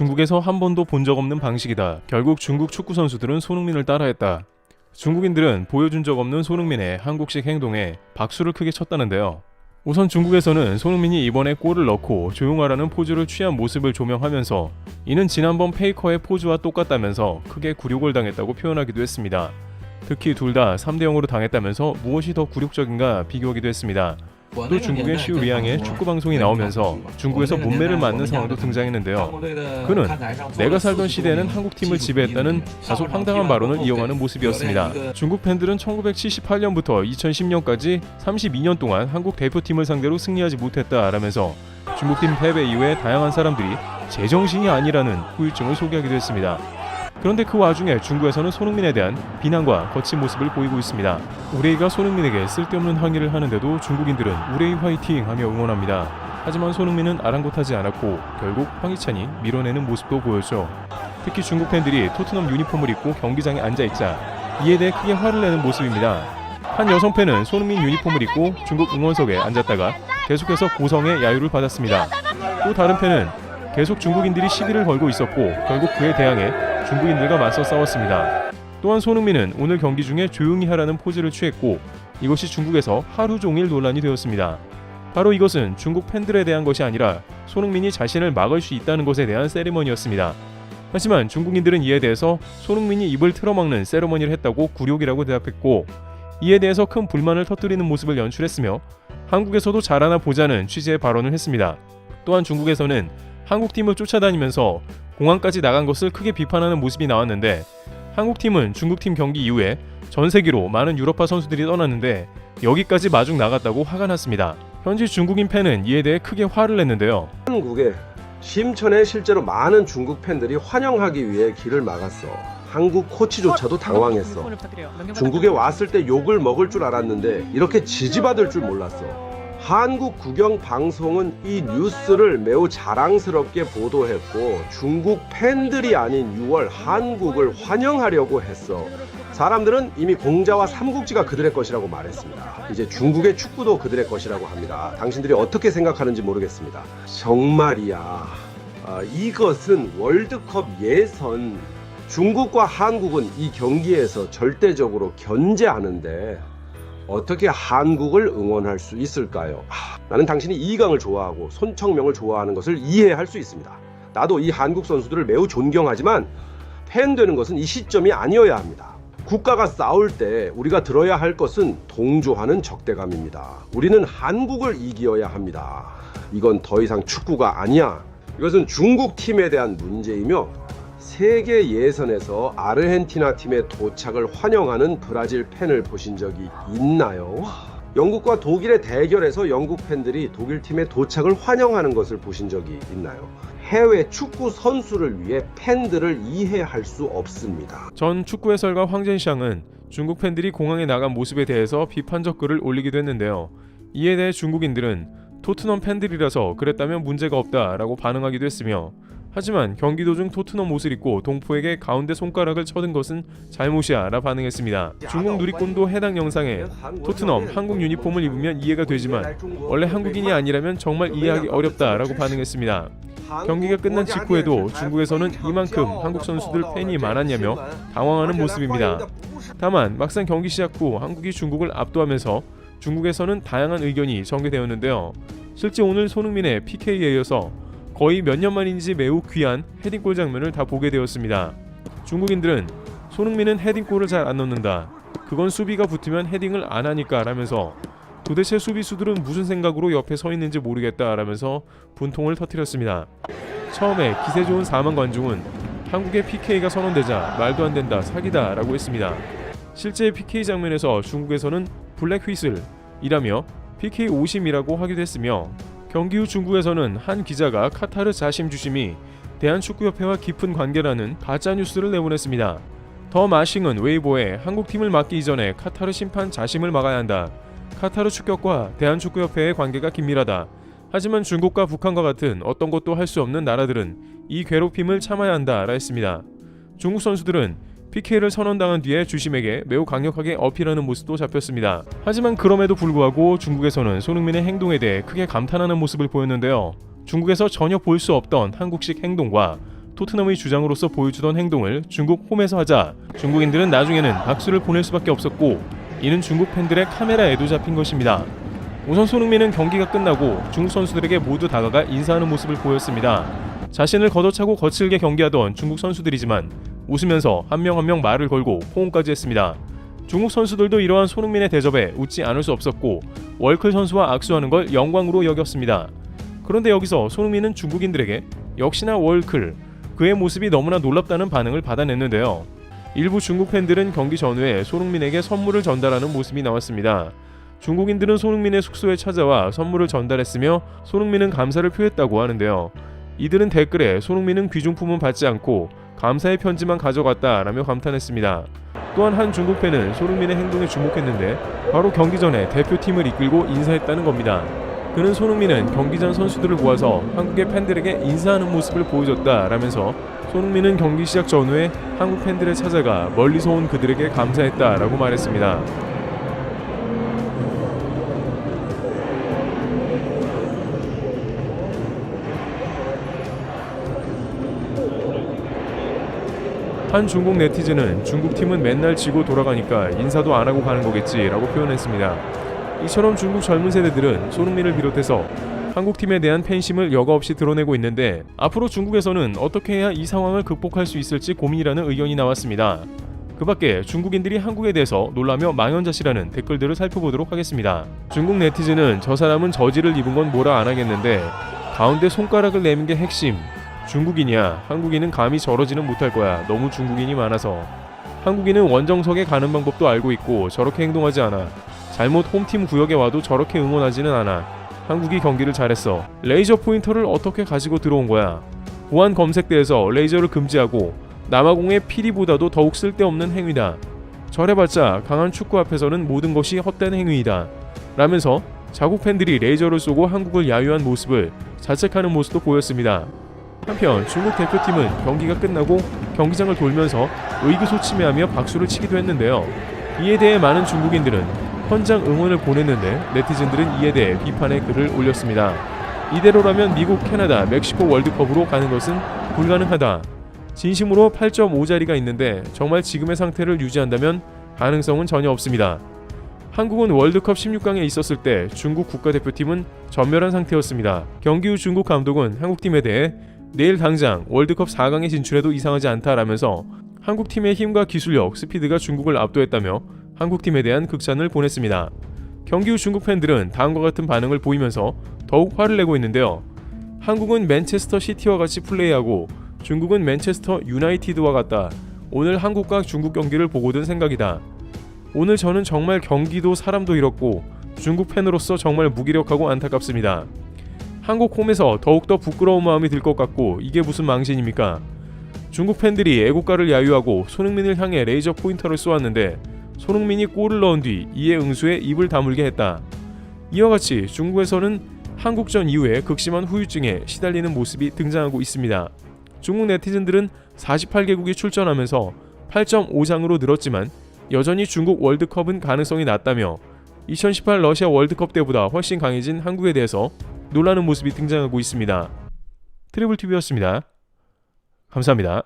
중국에서 한 번도 본 적 없는 방식이다. 결국 중국 축구 선수들은 손흥민을 따라했다. 중국인들은 보여준 적 없는 손흥민의 한국식 행동에 박수를 크게 쳤다는데요. 우선 중국에서는 손흥민이 이번에 골을 넣고 조용하라는 포즈를 취한 모습을 조명하면서 이는 지난번 페이커의 포즈와 똑같다면서 크게 굴욕을 당했다고 표현하기도 했습니다. 특히 둘 다 3대 0으로 당했다면서 무엇이 더 굴욕적인가 비교하기도 했습니다. 또 중국의 슈리앙의 축구 방송이 나오면서 중국에서 문매를 맞는 상황도 등장했는데요. 그는 내가 살던 시대에는 한국팀을 지배했다는 다소 황당한 발언을 이용하는 모습이었습니다. 중국 팬들은 1978년부터 2010년까지 32년 동안 한국 대표팀을 상대로 승리하지 못했다라면서 중국팀 패배 이후에 다양한 사람들이 제정신이 아니라는 후유증을 소개하기도 했습니다. 그런데 그 와중에 중국에서는 손흥민에 대한 비난과 거친 모습을 보이고 있습니다. 우레이가 손흥민에게 쓸데없는 항의를 하는데도 중국인들은 우레이 화이팅 하며 응원합니다. 하지만 손흥민은 아랑곳하지 않았고 결국 황희찬이 밀어내는 모습도 보였죠. 특히 중국 팬들이 토트넘 유니폼을 입고 경기장에 앉아있자 이에 대해 크게 화를 내는 모습입니다. 한 여성 팬은 손흥민 유니폼을 입고 중국 응원석에 앉았다가 계속해서 고성의 야유를 받았습니다. 또 다른 팬은 계속 중국인들이 시비를 걸고 있었고 결국 그에 대항해 중국인들과 맞서 싸웠습니다. 또한 손흥민은 오늘 경기 중에 조용히 하라는 포즈를 취했고 이것이 중국에서 하루 종일 논란이 되었습니다. 바로 이것은 중국 팬들에 대한 것이 아니라 손흥민이 자신을 막을 수 있다는 것에 대한 세리머니였습니다. 하지만 중국인들은 이에 대해서 손흥민이 입을 틀어막는 세리머니를 했다고 굴욕이라고 대답했고 이에 대해서 큰 불만을 터뜨리는 모습을 연출했으며 한국에서도 잘하나 보자는 취지의 발언을 했습니다. 또한 중국에서는 한국팀을 쫓아다니면서 공항까지 나간 것을 크게 비판하는 모습이 나왔는데 한국팀은 중국팀 경기 이후에 전 세계로 많은 유럽파 선수들이 떠났는데 여기까지 마중 나갔다고 화가 났습니다. 현지 중국인 팬은 이에 대해 크게 화를 냈는데요. 한국에 심천에 실제로 많은 중국 팬들이 환영하기 위해 길을 막았어. 한국 코치조차도 당황했어. 중국에 왔을 때 욕을 먹을 줄 알았는데 이렇게 지지받을 줄 몰랐어. 한국 국영 방송은 이 뉴스를 매우 자랑스럽게 보도했고 중국 팬들이 아닌 6월 한국을 환영하려고 했어. 사람들은 이미 공자와 삼국지가 그들의 것이라고 말했습니다. 이제 중국의 축구도 그들의 것이라고 합니다. 당신들이 어떻게 생각하는지 모르겠습니다. 정말이야. 이것은 월드컵 예선. 중국과 한국은 이 경기에서 절대적으로 견제하는데 어떻게 한국을 응원할 수 있을까요? 나는 당신이 이강을 좋아하고 손청명을 좋아하는 것을 이해할 수 있습니다. 나도 이 한국 선수들을 매우 존경하지만 팬 되는 것은 이 시점이 아니어야 합니다. 국가가 싸울 때 우리가 들어야 할 것은 동조하는 적대감입니다. 우리는 한국을 이겨야 합니다. 이건 더 이상 축구가 아니야. 이것은 중국 팀에 대한 문제이며 세계 예선에서 아르헨티나 팀의 도착을 환영하는 브라질 팬을 보신 적이 있나요? 영국과 독일의 대결에서 영국 팬들이 독일 팀의 도착을 환영하는 것을 보신 적이 있나요? 해외 축구 선수를 위해 팬들을 이해할 수 없습니다. 전 축구 해설가 황젠샹은 중국 팬들이 공항에 나간 모습에 대해서 비판적 글을 올리기도 했는데요. 이에 대해 중국인들은 토트넘 팬들이라서 그랬다면 문제가 없다라고 반응하기도 했으며 하지만 경기 도중 토트넘 옷을 입고 동포에게 가운데 손가락을 쳐든 것은 잘못이야 라 반응했습니다. 중국 누리꾼도 해당 영상에 토트넘 한국 유니폼을 입으면 이해가 되지만 원래 한국인이 아니라면 정말 이해하기 어렵다 라고 반응했습니다. 경기가 끝난 직후에도 중국에서는 이만큼 한국 선수들 팬이 많았냐며 당황하는 모습입니다. 다만 막상 경기 시작 후 한국이 중국을 압도하면서 중국에서는 다양한 의견이 전개되었는데요. 실제 오늘 손흥민의 PK에 이어서 거의 몇 년 만인지 매우 귀한 헤딩골 장면을 다 보게 되었습니다. 중국인들은 손흥민은 헤딩골을 잘 안 넣는다. 그건 수비가 붙으면 헤딩을 안 하니까 라면서 도대체 수비수들은 무슨 생각으로 옆에 서 있는지 모르겠다 라면서 분통을 터뜨렸습니다. 처음에 기세 좋은 4만 관중은 한국의 PK가 선언되자 말도 안 된다 사기다 라고 했습니다. 실제 PK 장면에서 중국에서는 블랙 휘슬이라며 PK 오심이라고 하기도 했으며 경기 후 중국에서는 한 기자가 카타르 자심주심이 대한축구협회와 깊은 관계라는 가짜뉴스를 내보냈습니다. 더 마싱은 웨이보에 한국팀을 맡기 이전에 카타르 심판 자심을 막아야 한다. 카타르 축협과 대한축구협회의 관계가 긴밀하다. 하지만 중국과 북한과 같은 어떤 것도 할 수 없는 나라들은 이 괴롭힘을 참아야 한다라 했습니다. 중국 선수들은 PK를 선언당한 뒤에 주심에게 매우 강력하게 어필하는 모습도 잡혔습니다. 하지만 그럼에도 불구하고 중국에서는 손흥민의 행동에 대해 크게 감탄하는 모습을 보였는데요. 중국에서 전혀 볼 수 없던 한국식 행동과 토트넘의 주장으로서 보여주던 행동을 중국 홈에서 하자 중국인들은 나중에는 박수를 보낼 수밖에 없었고, 이는 중국 팬들의 카메라에도 잡힌 것입니다. 우선 손흥민은 경기가 끝나고 중국 선수들에게 모두 다가가 인사하는 모습을 보였습니다. 자신을 걷어차고 거칠게 경기하던 중국 선수들이지만 웃으면서 한 명 한 명 말을 걸고 포옹까지 했습니다. 중국 선수들도 이러한 손흥민의 대접에 웃지 않을 수 없었고 월클 선수와 악수하는 걸 영광으로 여겼습니다. 그런데 여기서 손흥민은 중국인들에게 역시나 월클, 그의 모습이 너무나 놀랍다는 반응을 받아냈는데요. 일부 중국 팬들은 경기 전후에 손흥민에게 선물을 전달하는 모습이 나왔습니다. 중국인들은 손흥민의 숙소에 찾아와 선물을 전달했으며 손흥민은 감사를 표했다고 하는데요. 이들은 댓글에 손흥민은 귀중품은 받지 않고 감사의 편지만 가져갔다라며 감탄했습니다. 또한 한 중국 팬은 손흥민의 행동에 주목했는데 바로 경기 전에 대표팀을 이끌고 인사했다는 겁니다. 그는 손흥민은 경기 전 선수들을 모아서 한국의 팬들에게 인사하는 모습을 보여줬다라면서 손흥민은 경기 시작 전후에 한국 팬들을 찾아가 멀리서 온 그들에게 감사했다라고 말했습니다. 한 중국 네티즌은 중국팀은 맨날 지고 돌아가니까 인사도 안 하고 가는 거겠지 라고 표현했습니다. 이처럼 중국 젊은 세대들은 손흥민을 비롯해서 한국팀에 대한 팬심을 여과없이 드러내고 있는데, 앞으로 중국에서는 어떻게 해야 이 상황을 극복할 수 있을지 고민이라는 의견이 나왔습니다. 그 밖에 중국인들이 한국에 대해서 놀라며 망연자실하는 댓글들을 살펴보도록 하겠습니다. 중국 네티즌은 저 사람은 저지를 입은 건 뭐라 안 하겠는데 가운데 손가락을 내민 게 핵심, 중국인이야. 한국인은 감히 저러지는 못할 거야. 너무 중국인이 많아서. 한국인은 원정석에 가는 방법도 알고 있고 저렇게 행동하지 않아. 잘못 홈팀 구역에 와도 저렇게 응원하지는 않아. 한국이 경기를 잘했어. 레이저 포인터를 어떻게 가지고 들어온 거야. 보안 검색대에서 레이저를 금지하고 남아공의 피리보다도 더욱 쓸데없는 행위다. 저래봤자 강한 축구 앞에서는 모든 것이 헛된 행위이다. 라면서 자국 팬들이 레이저를 쏘고 한국을 야유한 모습을 자책하는 모습도 보였습니다. 한편 중국 대표팀은 경기가 끝나고 경기장을 돌면서 의기소침해하며 박수를 치기도 했는데요. 이에 대해 많은 중국인들은 현장 응원을 보냈는데 네티즌들은 이에 대해 비판의 글을 올렸습니다. 이대로라면 미국, 캐나다, 멕시코 월드컵으로 가는 것은 불가능하다. 진심으로 8.5자리가 있는데 정말 지금의 상태를 유지한다면 가능성은 전혀 없습니다. 한국은 월드컵 16강에 있었을 때 중국 국가대표팀은 전멸한 상태였습니다. 경기 후 중국 감독은 한국팀에 대해 내일 당장 월드컵 4강에 진출해도 이상하지 않다라면서 한국팀의 힘과 기술력, 스피드가 중국을 압도했다며 한국팀에 대한 극찬을 보냈습니다. 경기 후 중국 팬들은 다음과 같은 반응을 보이면서 더욱 화를 내고 있는데요. 한국은 맨체스터 시티와 같이 플레이하고 중국은 맨체스터 유나이티드와 같다. 오늘 한국과 중국 경기를 보고 든 생각이다. 오늘 저는 정말 경기도 사람도 잃었고 중국 팬으로서 정말 무기력하고 안타깝습니다. 한국 홈에서 더욱더 부끄러운 마음이 들 것 같고 이게 무슨 망신입니까? 중국 팬들이 애국가를 야유하고 손흥민을 향해 레이저 포인터를 쏘았는데 손흥민이 골을 넣은 뒤 이에 응수에 입을 다물게 했다. 이와 같이 중국에서는 한국전 이후에 극심한 후유증에 시달리는 모습이 등장하고 있습니다. 중국 네티즌들은 48개국이 출전하면서 8.5장으로 늘었지만 여전히 중국 월드컵은 가능성이 낮다며 2018 러시아 월드컵 때보다 훨씬 강해진 한국에 대해서 놀라는 모습이 등장하고 있습니다. 트리블TV였습니다. 감사합니다.